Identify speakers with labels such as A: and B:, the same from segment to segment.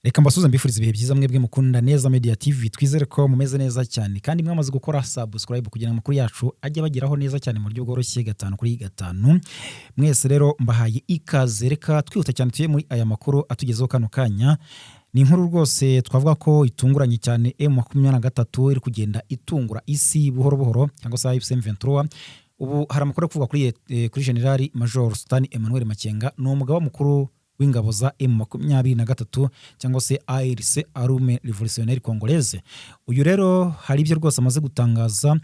A: Reka mbasuze mbifuriza ibihe byiza mwebwe mukunda Neza Media TV, twizere ko mumeze neza cyane kandi mwamaze gukora subscribe kugira ngo amakuru yacu ajye bageraho neza cyane mu buryo bworoshye gatanu kuri gatanu. Mwese rero mbahaye ikaze, reka twihuta cyane tuye muri aya makuru atugezeho kano kanya. Ni inkuru rwose twavuga ko itunguranye cyane, M23 iri kugenda itungura isi buhoro buhoro cyangwa se M23. Ubu hari amakuru kuvuga kuri General Major Sultan Emmanuel Makenga, ni umugaba mukuru w'ingabo za M23 cyangwa se ARC, Armée Révolutionnaire Congolaise. Uyu rero hari ibyo rwose amaze gutangaza,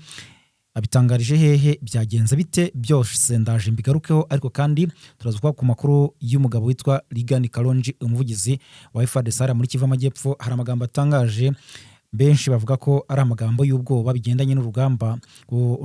A: abitangarije hehe, byagenze bite, byose ndaje mbigarukeho. Ariko kandi turazwa ku makuru y'umugabo witwa Rigani Kalonji, umuvugizi wa FARDC muri Kivu Amajyepfo. Hari amagambo atangaje, benshi bavuga ko ari amagambo y'ubwoba bigendanye n'urugamba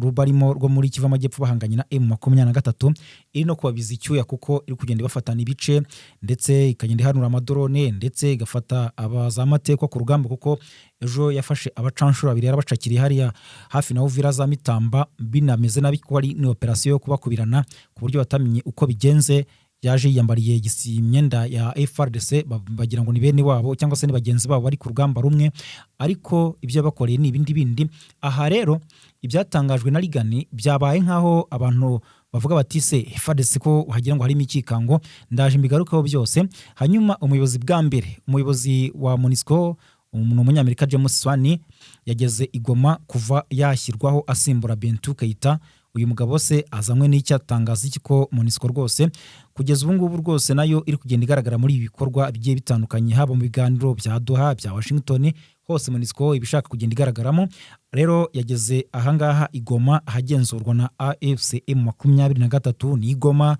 A: rubarimo rwo muri Kivu Amajyepfo bahanganye na M23, iri no kubabiza icyuya kuko iri kugenda bafatana ibice ndetse ikagenda ihanura amadrone ndetse igafata abazamateko ku rugamba, kuko ejo yafashe abacanshuro babiri yarabacakiriye hariya hafi na Uvira za Mitamba, binameze nabi ko ari ni operation yo kubakubirana ku buryo batamenye uko bigenze. Yaje yiyambariye imyenda ya FARDC, bagira ngo ni bene wabo cyangwa se ni bagenzi babo bari ku rugamba rumwe, ariko ibyo bakoreye ni ibindi. Aha rero ibyatangajwe na Rigani byabaye nkaho abantu bavuga bati se FARDC ko hagira ngo harimo ikikango, ndaje mbigarukaho byose. Hanyuma umuyobozi bwa mbere, umuyobozi wa MONUSCO umunyamerika James Swani yageze igoma kuva yashyirwaho asimbura Bintou Keita. Uyu mugabo se azamwe n'icyatangaza iki ko MONUSCO rwose kugeza ubu ngubu rwose nayo iri kugenda igaragara muri ibikorwa bigiye bitandukanye, haba mu biganiro bya Doha, bya Washington, hose MONUSCO ibishaka kugenda igaragaramo. Rero yageze ahangaha igoma ahagenzurwa na AFC M23. ni igoma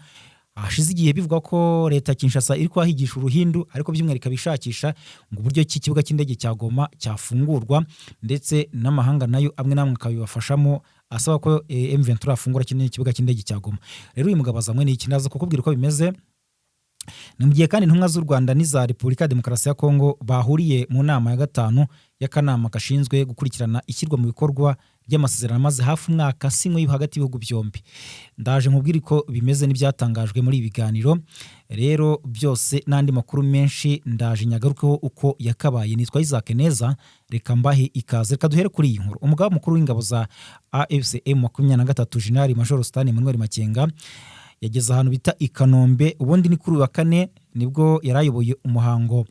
A: hashize igihe bivuga ko leta Kinshasa iri kwahigisha uruhindu, ariko by'umwihariko bishakisha ngo uburyo kikibuga cy'indege cya Goma cyafungurwa, ndetse n'amahanga nayo amwe namwe akabibafashamo, asaba ko M23 afungura kinini kibuga cy'indege cya Goma. Rero uyu mugabo azamwe n'iki naza kukubwira uko bimeze. Ni mu gihe kandi intumwa z'u Rwanda n'iza Repubulika ya Demokarasi ya Kongo bahuriye mu nama ya gatanu y'akanama gashinzwe gukurikirana ishyirwa mu bikorwa by'amasezerano maze hafi umwaka sinywe hagati y'ibihugu byombi. Ndaje nkubwira ko bimeze n'ibyatangajwe muri ibi biganiro. Rero byose n'andi makuru menshi ndaje nyagarukeho uko yakabaye. Nitwa Isaac Neza, reka mbahe ikaze. Reka duhere kuri iyi nkuru. Umugaba mukuru w'ingabo za AFC M23 General Major Sultan Emmanuel Makenga yageze ahantu bita i Kanombe. Ubundi ni kuri wa kane nibwo yarayoboye umuhango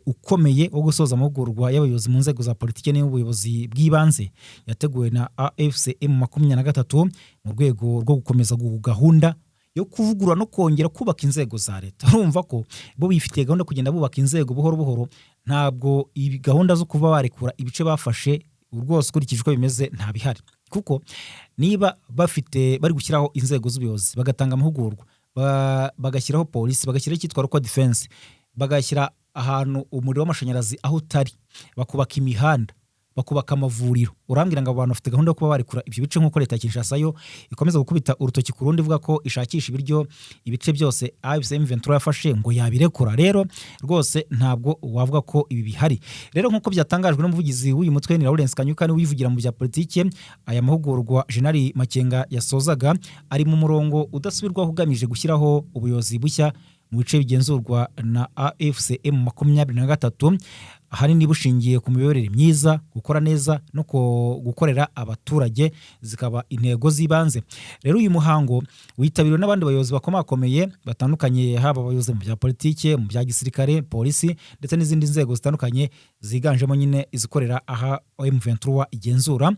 A: ukomeye wo gusoza amahugurwa y'abayobozi mu nzego za politiki n'ubuyobozi bw'ibanze yateguwe na AFC M23 mu rwego rwo gukomeza gahunda yo kuvugurura no kongera kubaka inzego za leta. Urumva ko bo bifitiye gahunda kugenda bubaka inzego buhoro buhoro, ntabwo ibi gahunda zo kuva barekura ibice bafashe rwose ukurikije uko bimeze nta bihari. Kuko niba bari gushyiraho inzego z'ubuyobozi, bagatanga amahugurwa, bagashyiraho polisi, bagashyiraho icyitwa local defense, bagashyira ahantu umuriro w'amashanyarazi aho utari, bakubaka imihanda, bakubaka amavuriro, urambwira ngo abantu bafite gahunda yo kuba barekura ibyo bice nk'uko leta ya Kinshasa yo ikomeza gukubita urutoki ku rundi ivuga ko ishakisha ibiryo ibice byose AFC M23 yafashe ngo yabirekura. Rero rwose ntabwo wavuga ko ibi bihari. Rero nk'uko byatangajwe n'umuvugizi w'uyu mutwe ni Lawrence Kanyuka, ni wivugira mu bya politiki, aya mahugurwa General Makenga yasozaga ari mu murongo udasubirwaho ugamije gushyiraho ubuyobozi bushya mu bice bigenzurwa na AFC M23, ahanini bushingiye ku miyoborere myiza, gukora neza no gukorera abaturage zikaba intego z'ibanze. Rero uyu muhango witabiriwe n'abandi bayobozi bakomakomeye batandukanye, haba abayobozi mu bya politiki, mu bya gisirikare, polisi ndetse n'izindi nzego zitandukanye ziganjemo nyine izikorera aha M23 igenzura.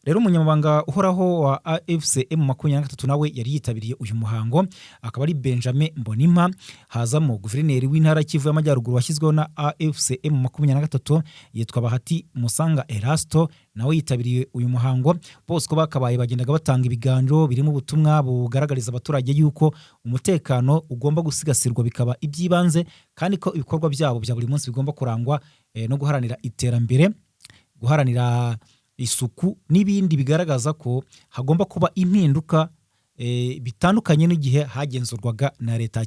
A: Rero umunyamabanga uhoraho wa AFC M23 nawe yari yitabiriye uyu muhango, akaba ari Benjamin Mbonimpa. Hazamo guverineri w'intara Kivu y'Amajyaruguru washyizweho na AFC M23 yitwa Bahati Musanga Erasto, nawe yitabiriye uyu muhango. Bose ko bakabaye bagendaga batanga ibiganiro birimo ubutumwa bugaragariza abaturage yuko umutekano ugomba gusigasirwa bikaba ibyibanze, kandi ko ibikorwa byabo bya buri munsi bigomba kurangwa no guharanira iterambere, guharanira isuku n'ibindi bigaragaza ko hagomba kuba impinduka bitandukanye n'igihe hagenzurwaga na leta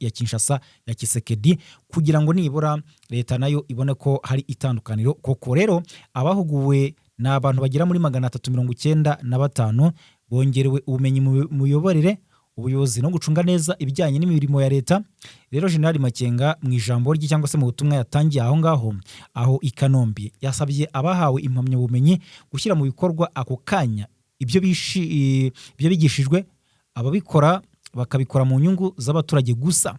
A: ya Kinshasa ya Kisekedi, kugira ngo nibura leta nayo ibone ko hari itandukaniro koko. Rero abahuguwe ni abantu bagera muri 395 bongerewe ubumenyi mu miyoborere, ubuyobozi no gucunga neza ibijyanye n'imirimo ya leta. Rero General Makenga mu ijambo rye cyangwa se mu butumwa yatangiye aho ngaho i Kanombe yasabye abahawe impamyabumenyi gushyira mu bikorwa ako kanya ibyo bigishijwe, ababikora bakabikora mu nyungu z'abaturage gusa.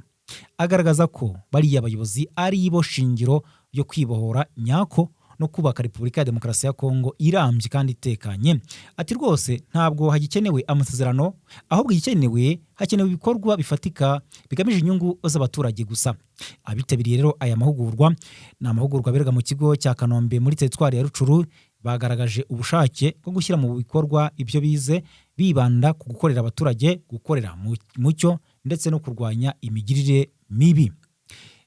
A: Agaragaza ko bariya abayobozi ari bo shingiro ryo kwibohora nyako no kubaka Repubulika ya Demokarasi ya Kongo irambye kandi itekanye. Ati rwose ntabwo hagikenewe amasezerano, ahubwo hakenewe ibikorwa bifatika bigamije inyungu z'abaturage gusa. Abitabiriye rero aya mahugurwa ni amahugurwa aberega mu kigo cya Kanombe muri teritwari ya Rucuru, bagaragaje ubushake bwo gushyira mu bikorwa ibyo bize, bibanda ku gukorera abaturage, gukorera mu mucyo ndetse no kurwanya imigirire mibi.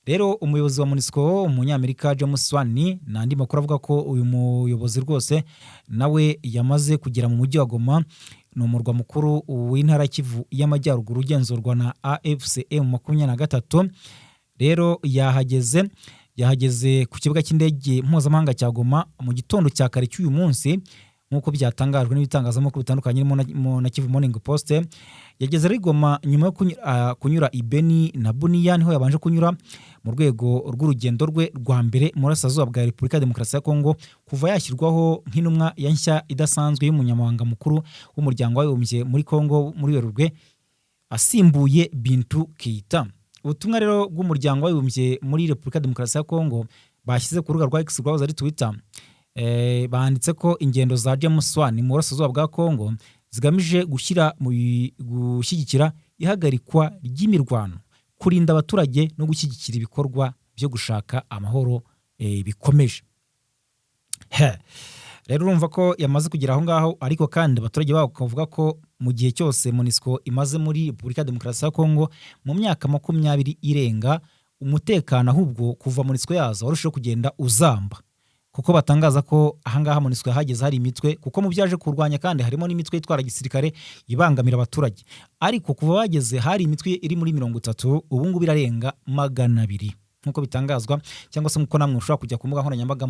A: Rero umuyobozi wa MONUSCO umunyamerika James Swan n'andi makuru avuga ko uyu muyobozi rwose nawe yamaze kugera mu mujyi wa Goma, ni umurwa mukuru w'intara Kivu y'Amajyaruguru ugenzurwa na AFCM 23. Rero yahageze ku kibuga cy'indege mpuzamahanga cya Goma mu gitondo cya kare cy'uyu munsi, nk'uko byatangajwe n'ibitangazamakuru bitandukanye na Kivu Morning Post. Yageze ari Goma nyuma yo kunyura i Beni na Bunia, niho yabanje kunyura mu rwego rw'urugendo rwe rwa mbere mu burasirazuba bwa Repubulika ya Demokarasi ya Kongo kuva yashyirwaho nk'intumwa ya nshya idasanzwe y'umunyamabanga mukuru w'umuryango w'abibumbye muri Kongo muri Werurwe, asimbuye Bintu Keita. Ubutumwa rero bw'umuryango w'abibumbye muri Repubulika ya Demokarasi ya Kongo bashyize ku rubuga rwa X rwahoze ari Twitter, banditse ko ingendo za James Swan mu burasirazuba bwa Kongo zigamije gushyigikira ihagarikwa ry'imirwano, kurinda abaturage no gushyigikira ibikorwa byo gushaka amahoro bikomeje. Rero urumva ko yamaze kugera aho ngaho, ariko kandi abaturage babo bakavuga ko mu gihe cyose MONUSCO imaze muri Repubulika ya Demokarasi ya Kongo mu myaka 20 irenga, umutekano ahubwo kuva MONUSCO yaza warushaho kugenda uzamba, kuko batangaza ko ahangaha MONUSCO hageze hari imitwe, kuko mu byaje kurwanya kandi harimo n'imitwe itwara gisirikare ibangamira abaturage, ariko kuva bageze hari imitwe iri muri 30, ubu ngubu irarenga 200 nk'uko bitangazwa, cyangwa se nk'uko namwe ushobora kujya ku mbuga nkoranyambaga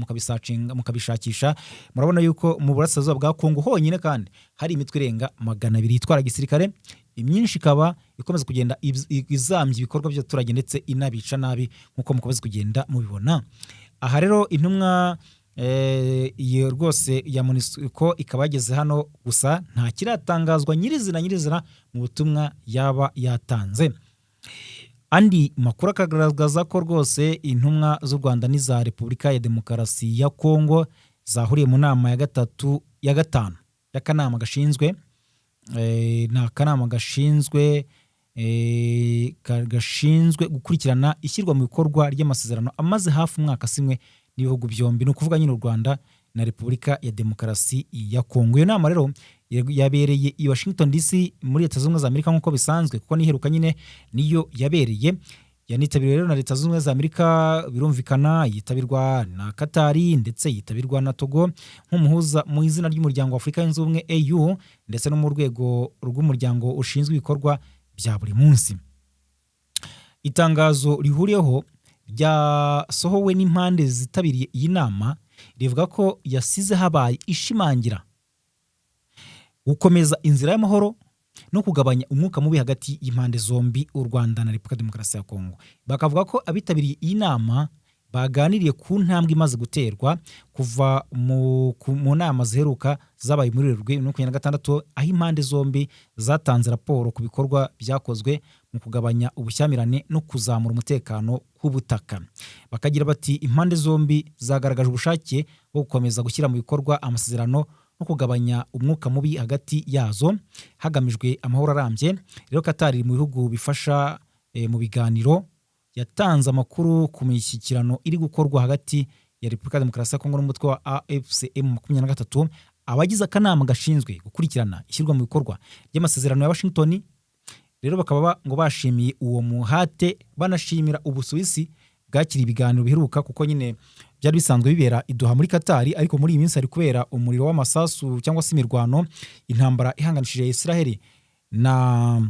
A: mukabishakisha. Murabona yuko mu burasirazuba bwa Kongo honyine kandi hari imitwe irenga 200 itwara gisirikare, imyinshi ikaba ikomeza kugenda izambye ibikorwa by'abaturage ndetse inabica nabi nk'uko mukomeza kugenda mubibona. Aha rero intumwa iyo rwose ya MONUSCO ikaba yageze hano, gusa nta kiratangazwa nyirizina mu butumwa yaba yatanze. Andi makuru akagaragaza ko rwose intumwa z'u Rwanda n'iza Repubulika ya Demokarasi ya Kongo zahuriye mu nama ya 5 y'akanama gashinzwe gukurikirana ishyirwa mu bikorwa ry'amasezerano amaze hafi umwaka simwe n'ibihugu byombi, ni ukuvuga nyine u Rwanda na Repubulika ya Demokarasi ya Kongo. Iyo nama rero yabereye i Washington DC muri Leta Zunze Ubumwe za Amerika nk'uko bisanzwe, kuko niheruka nyine niyo yabereye. Yanitabiriwe rero na Leta Zunze Ubumwe za Amerika, birumvikana yitabirwa na Katari ndetse yitabirwa na Togo nk'umuhuza mu izina ry'umuryango wa Afurika yunze ubumwe AU, ndetse no mu rwego rw'umuryango ushinzwe ibikorwa bya buri munsi. Itangazo rihuriyeho ryasohowe n'impande zitabiriye iyi nama rivuga ko yasize habaye ishimangira gukomeza inzira y'amahoro no kugabanya umwuka mubi hagati y'impande zombi, u Rwanda na Repubulika ya Demokarasi ya Kongo. Bakavuga ko abitabiriye iyi nama baganiriye ku ntambwe imaze guterwa kuva mu nama ziheruka zabaye muri Werurwe 2026, aho impande zombi zatanze raporo ku bikorwa byakozwe mu kugabanya ubushyamirane no kuzamura umutekano w'ubutaka. Bakagira bati impande zombi zagaragaje ubushake bwo gukomeza gushyira mu bikorwa amasezerano no kugabanya umwuka mubi hagati yazo hagamijwe amahoro arambye. Rero Katari mu bihugu bifasha mu biganiro yatanze amakuru ku mishyikirano iri gukorwa hagati ya Repubulika ya Demokarasi ya Kongo n'umutwe wa AFCM 23, abagize akanama gashinzwe gukurikirana ishyirwa mu bikorwa ry'amasezerano ya Washington. Rero bakaba ngo bashimiye uwo muhate, banashimira Ubusuwisi bwakiriye ibiganiro biheruka, kuko nyine byari bisanzwe bibera iduha muri Katari, ariko muri iyi minsi hari kubera umuriro w'amasasu cyangwa se imirwano, intambara ihanganishije Israel na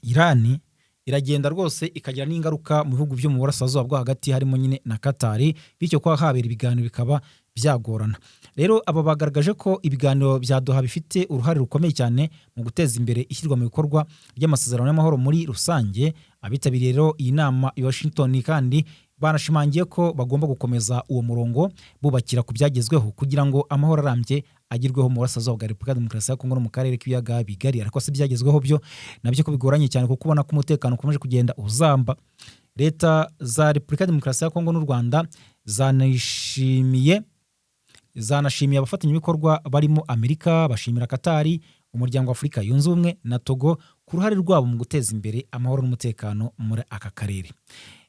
A: Irani iragenda rwose ikagira n'ingaruka mu bihugu byo mu burasirazuba bwo hagati harimo nyine na Katari, bityo kwa habera ibiganiro bikaba byagorana. Rero aba bagaragaje ko ibiganiro bya Doha bifite uruhare rukomeye cyane mu guteza imbere ishyirwa mu bikorwa ry'amasezerano y'amahoro muri rusange. Abitabiriye rero iyi nama i Washington kandi banashimangiye ko bagomba gukomeza uwo murongo bubakira ku byagezweho kugira ngo amahoro arambye agirweho mu burasirazuba bwa Repubulika Demokarasi ya Kongo no mu karere k'ibiyaga bigari. Ariko se byagezweho byo nabyo ko bigoranye cyane kuko ubona ko umutekano ukomeje kugenda uzamba. Leta za Repubulika Demokarasi ya Kongo n'u Rwanda zanashimiye abafatanyabikorwa barimo Amerika, bashimira Katari, umuryango wa Afurika yunze ubumwe na Togo ku ruhare rwabo mu guteza imbere amahoro n'umutekano muri aka karere.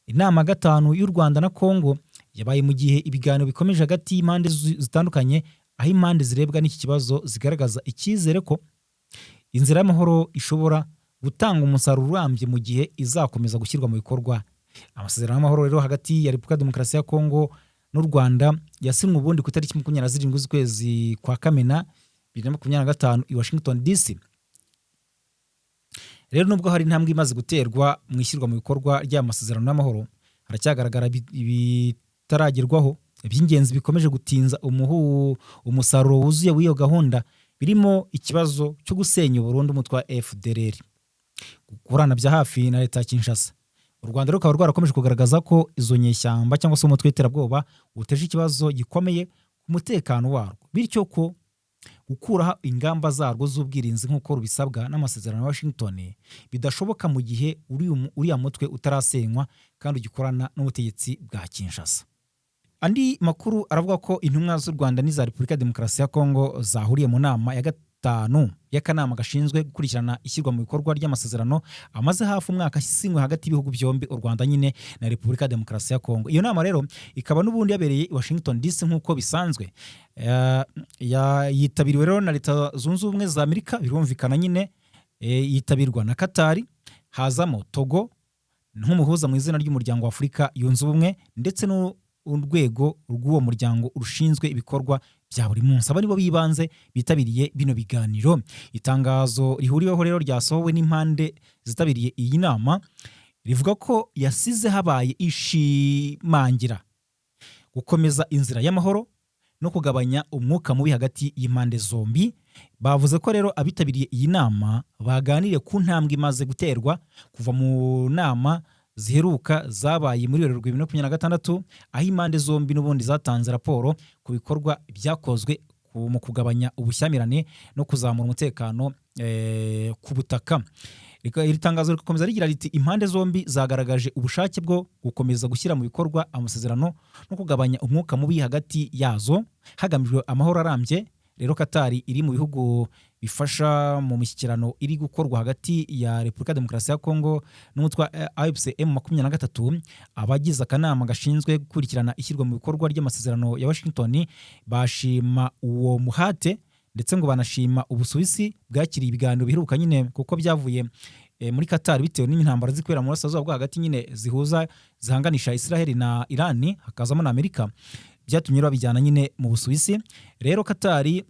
A: Inama gatanu y'u Rwanda na Kongo yabaye mu gihe ibiganiro bikomeje hagati y'impande zitandukanye, aho impande zirebwa n'iki kibazo zigaragaza icyizere ko inzira y'amahoro ishobora gutanga umusaruro urambye mu gihe izakomeza gushyirwa mu bikorwa. Amasezerano y'amahoro rero hagati ya Repubulika Demokarasi ya Kongo n'u Rwanda yasinywe ubundi ku itariki 27 z'ukwezi kwa Kamena 2025 i Washington DC. Rero nubwo hari intambwe imaze guterwa mu ishyirwa mu bikorwa ry'amasezerano y'amahoro, haracyagaragara bitaragerwaho iby'ingenzi bikomeje gutinza umusaruro wuzuye w'iyo gahunda, birimo ikibazo cyo gusenya burundu umutwe wa FDLR, gukorana bya hafi na leta ya Kinshasa. U Rwanda rukaba rwarakomeje kugaragaza ko izo nyeshyamba cyangwa se umutwe w'iterabwoba uteje ikibazo gikomeye ku mutekano warwo, bityo ko gukuraho ingamba zarwo z'ubwirinzi nk'uko rubisabwa n'amasezerano ya Washington bidashoboka mu gihe uriya mutwe utarasenywa kandi ugikorana n'ubutegetsi bwa Kinshasa. Andi makuru aravuga ko intumwa z'u Rwanda n'iza Repubulika Demokarasi ya Kongo zahuriye mu nama ya gatanu y'akanama gashinzwe gukurikirana ishyirwa mu bikorwa ry'amasezerano amaze hafi umwaka asinywe hagati y'ibihugu byombi, u Rwanda nyine na Repubulika Demokarasi ya Kongo. Iyo nama rero ikaba n'ubundi yabereye i Washington DC nk'uko bisanzwe. Yitabiriwe rero na Leta Zunze Ubumwe za Amerika, birumvikana nyine yitabirwa na Katari, hazamo Togo nk'umuhuza mu izina ry'umuryango wa Afurika yunze ubumwe, ndetse urwego rw'uwo muryango rushinzwe ibikorwa bya buri munsi. Aba nibo bibanze bitabiriye bino biganiro. Itangazo rihuriweho rero ryasohowe n'impande zitabiriye iyi nama rivuga ko yasize habaye ishimangira gukomeza inzira y'amahoro no kugabanya umwuka mubi hagati y'impande zombi. Bavuze ko rero abitabiriye iyi nama baganiriye ku ntambwe imaze guterwa kuva mu nama ziheruka zabaye muri Werurwe 2026, aho impande zombi n'ubundi zatanze raporo ku bikorwa byakozwe mu kugabanya ubushyamirane no kuzamura umutekano ku butaka. Iri tangazo rikomeza rigira riti impande zombi zagaragaje ubushake bwo gukomeza gushyira mu bikorwa amasezerano no kugabanya umwuka mubi hagati yazo hagamijwe amahoro arambye. Rero Katari iri mu bihugu bifasha mu mishyikirano iri gukorwa hagati ya Repubulika Demokarasi ya Kongo n'umutwe wa AFC M23. Abagize akanama gashinzwe gukurikirana ishyirwa mu bikorwa ry'amasezerano ya Washington bashima uwo muhate, ndetse ngo banashima Ubusuwisi bwakiriye ibiganiro biheruka nyine kuko byavuye muri Katari bitewe n'intambara zikwera mu burasirazuba bwo hagati nyine zihanganisha Israel na Iran, hakazamo na Amerika, byatumye babijyana nyine mu Busuwisi. Rero Katari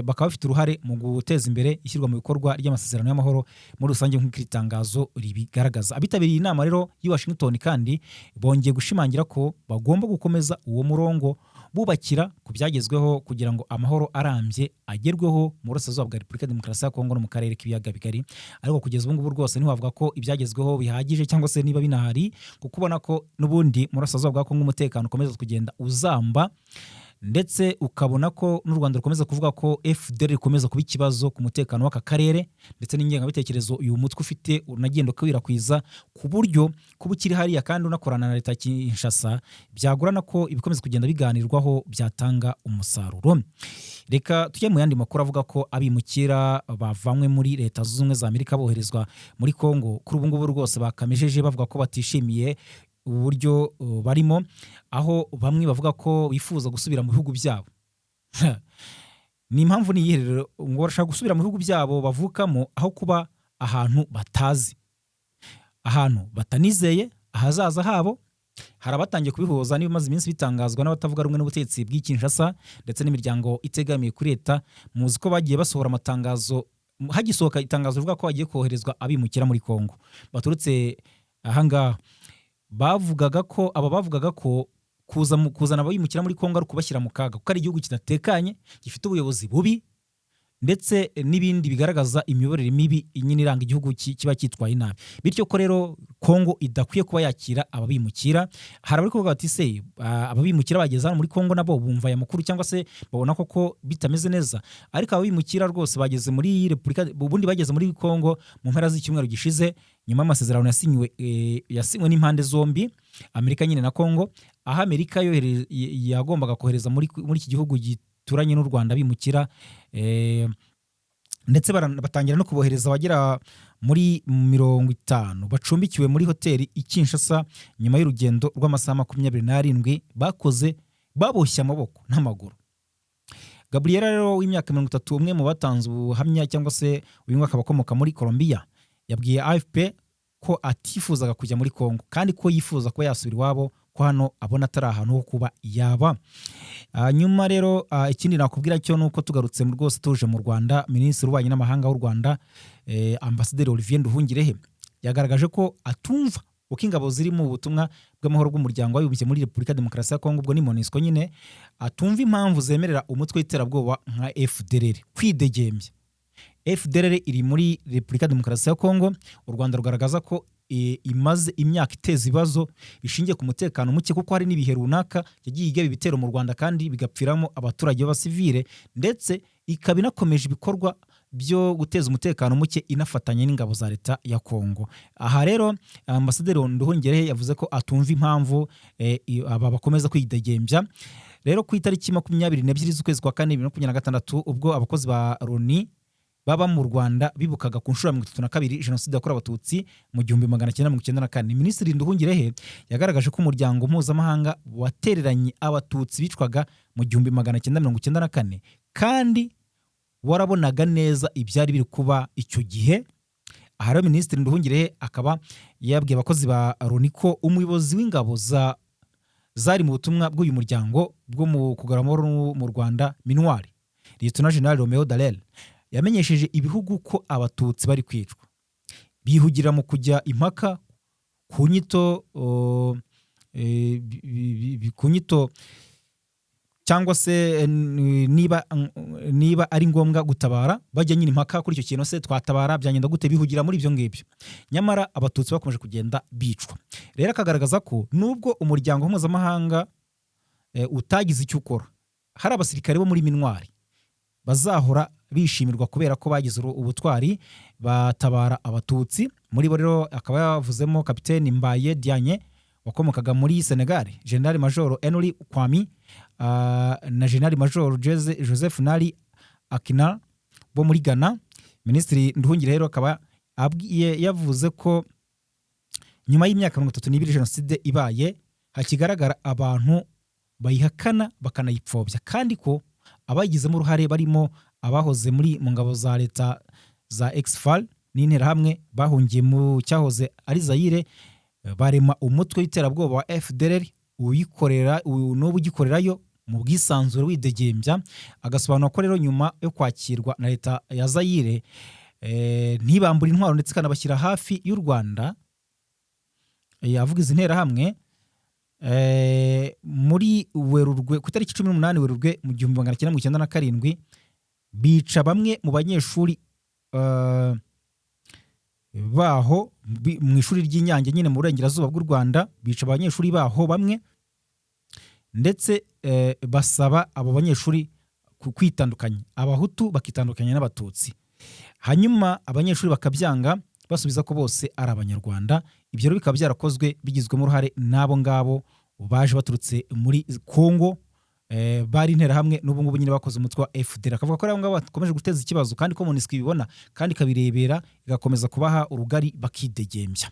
A: bakaba bafite uruhare mu guteza imbere ishyirwa mu bikorwa ry'amasezerano y'amahoro muri rusange nk'uko iri tangazo ribigaragaza. Abitabiriye inama rero y'i Washington kandi bongeye gushimangira ko bagomba gukomeza uwo murongo bubakira ku byagezweho kugira ngo amahoro arambye agerweho mu burasirazuba bwa Repubulika Demokarasi ya Kongo no mu karere k'ibiyaga bigari. Ariko kugeza ubu ngubu rwose ntiwavuga ko ibyagezweho bihagije cyangwa se niba binahari, kuko ubona ko n'ubundi mu burasirazuba bwa Kongo umutekano ukomeza kugenda uzamba, ndetse ukabona ko n'u Rwanda rukomeza kuvuga ko FDL rikomeza kuba ikibazo ku mutekano w'aka karere, ndetse n'ingengabitekerezo uyu mutwe ufite unagenda kwirakwizwa ku buryo kuba ukiri hariya kandi unakorana na leta ya Kinshasa byagorana ko ibikomeza kugenda biganirwaho byatanga umusaruro. Reka tujye mu yandi makuru avuga ko abimukira bavanywe muri Leta Zunze Ubumwe za Amerika boherezwa muri Kongo kuri ubu ngubu rwose bakamejeje bavuga ko batishimiye uburyo barimo, aho bamwe bavuga ko bifuza gusubira mu bihugu byabo. Ni impamvu ni iyihe rero? Ngo barashaka gusubira mu bihugu byabo bavukamo aho kuba ahantu batazi, ahantu batanizeye ahazaza habo. Hari abatangiye kubihuza n'ibimaze iminsi bitangazwa n'abatavuga rumwe n'ubutegetsi bw'i Kinshasa ndetse n'imiryango itegamiye kuri leta. Muzi ko bagiye basohora amatangazo, hagisohoka itangazo rivuga ko bagiye koherezwa abimukira muri Kongo baturutse ahangaha. Bavugaga ko kuzana ababimukira muri Kongo ari kubashyira mu kaga kuko ari igihugu kidatekanye gifite ubuyobozi bubi ndetse n'ibindi bigaragaza imiyoborere mibi nyine iranga igihugu kiba cyitwaye nabi, bityo ko rero Kongo idakwiye kuba yakira ababimukira. Hari abari kuvuga bati se ababimukira bageze hano muri Kongo nabo bumva aya makuru cyangwa se babona koko bitameze neza, ariko ababimukira rwose bageze muri Repubulika, ubundi bageze muri Kongo mu mpera z'icyumweru gishize nyuma y'amasezerano yasinywe n'impande zombi, Amerika nyine na Kongo, aho Amerika yagombaga kohereza muri iki gihugu turanye n'u Rwanda bimukira, ndetse batangira no kubohereza abagera muri 50 bacumbikiwe muri hoteli i Kinshasa nyuma y'urugendo rw'amasaha 27 bakoze baboshye amaboko n'amaguru. Gabriela rero w'imyaka 30, umwe mu batanze ubuhamya cyangwa se uyu mwaka bakomoka muri Colombia, yabwiye AFP ko atifuzaga kujya muri Kongo kandi ko yifuza ko yasubira iwabo, ko hano abona atari ahantu ho kuba yaba. Nyuma rero ikindi nakubwira cyo nuko tugarutse rwose tuje mu Rwanda, Minisitiri w'Ububanyi n'Amahanga w'u Rwanda Ambasaderi Olivier Nduhungirehe yagaragaje ko atumva uko ingabo ziri mu butumwa bw'amahoro bw'umuryango w'abibumbye muri Repubulika Demokarasi ya Kongo, ubwo ni MONUSCO nyine, atumva impamvu zemerera umutwe w'iterabwoba nka FDLR kwidegembya. FDLR iri muri Repubulika Demokarasi ya Kongo, u Rwanda rugaragaza ko imaze imyaka iteza ibibazo bishingiye ku mutekano muke, kuko hari n'ibihe runaka yagiye igaba ibitero mu Rwanda kandi bigapfiramo abaturage b'abasivile, ndetse ikaba inakomeje ibikorwa byo guteza umutekano muke inafatanya n'ingabo za leta ya Kongo. Aha rero Ambasaderi Nduhungirehe yavuze ko atumva impamvu aba bakomeza kwidegembya. Rero ku itariki 22 z'ukwezi kwa 4 2026 ubwo abakozi ba Loni baba mu Rwanda bibukaga ku nshuro ya 32 jenoside yakorewe abatutsi mu 1994, Minisitiri Nduhungirehe yagaragaje ko umuryango mpuzamahanga watereranye abatutsi bicwaga mu 1994 kandi warabonaga neza ibyari biri kuba icyo gihe. Aha rero Minisitiri Nduhungirehe akaba yabwiye abakozi ba Loni ko umuyobozi w'ingabo zari mu butumwa bw'uyu muryango bwo mu kugarura amahoro mu Rwanda, Minuar Lieutenant General Romeo Dallaire, yamenyesheje ibihugu ko abatutsi bari kwicwa, bihugira mu kujya impaka ku nyito cyangwa se niba ari ngombwa gutabara, bajya nyine impaka kuri icyo kintu, se twatabara byagenda gute, bihugira muri ibyo ngibyo. Nyamara abatutsi bakomeje kugenda bicwa. Rero akagaragaza ko nubwo umuryango mpuzamahanga utagize icyo ukora, hari abasirikare bo muri Minuar bazahora bishimirwa kubera ko bagize ubutwari batabara abatutsi. Muri bo rero akaba yavuzemo Kapiteni Mbaye Dianye wakomokaga muri Senegal, General Major Henry Kwami na General Major Joseph Nali Akina bo muri Ghana. Minisitiri Nduhungirehe rero akaba yavuze ko nyuma y'imyaka 32 jenoside ibaye hakigaragara abantu bayihakana bakanayipfobya, kandi ko abayigizemo uruhare barimo abahoze mu ngabo za leta za Exfal n'interahamwe bahungiye mu cyahoze ari Zaire, barema umutwe w'iterabwoba wa FDLR uyikorera n'ubu ugikorerayo mu bwisanzure widegembya. Agasobanura ko rero nyuma yo kwakirwa na leta ya Zaire ntibambura intwaro ndetse kanabashyira hafi y'u Rwanda, yavuga izi nterahamwe muri Werurwe ku itariki 18 Werurwe mu 1997 bica bamwe mu banyeshuri baho mu ishuri ry'Inyange nyine mu burengerazuba bw'u Rwanda, bica abanyeshuri baho bamwe ndetse basaba abo banyeshuri kwitandukanya, abahutu bakitandukanya n'abatutsi. Hanyuma abanyeshuri bakabyanga basubiza ko bose ari abanyarwanda. Ibyo rero bikaba byarakozwe bigizwemo uruhare n'abo ngabo baje baturutse muri Kongo, bari interahamwe n'ubu ngubu nyine bakoze umutwe wa FDLR. Akavuga ko abo ngabo bakomeje guteza ikibazo kandi ko MONUSCO ibibona kandi kabirebera igakomeza kubaha urugari bakidegembya.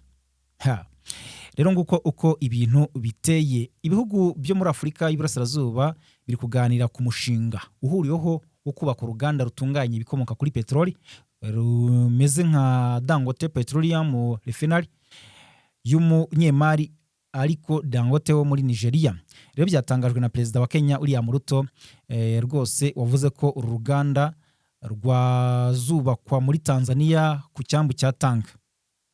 A: Rero nguko uko ibintu biteye. Ibihugu byo muri Afurika y'Iburasirazuba biri kuganira ku mushinga uhuriyeho wo kubaka uruganda rutunganya ibikomoka kuri peteroli rumeze nka Dangote Petroleum Refinery y'umunyemari ariko Dangote wo muri Nigeria. Rero byatangajwe na Perezida wa Kenya William Ruto, rwose wavuze ko uru ruganda rwazubakwa muri Tanzania ku cyambu cya Tanga.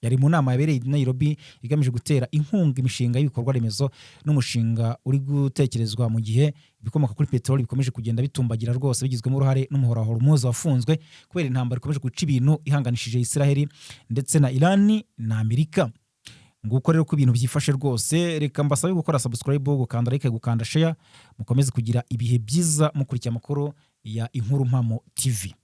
A: yari mu nama yabereye i Nairobi igamije gutera inkunga imishinga y'ibikorwa remezo n'umushinga uri gutekerezwa mu gihe ibikomoka kuri peteroli bikomeje kugenda bitumbagira rwose bigizwemo uruhare n'umuhora wa Hormuz wafunzwe kubera intambara ikomeje guca ibintu ihanganishije Israel ndetse na Iran na Amerika. Nguko rero ko ibintu byifashe rwose, reka mbasabe gukora subscribe, gukanda like, gukanda share, mukomeze kugira ibihe byiza mukurikira amakuru ya Inkuru Mpamo TV.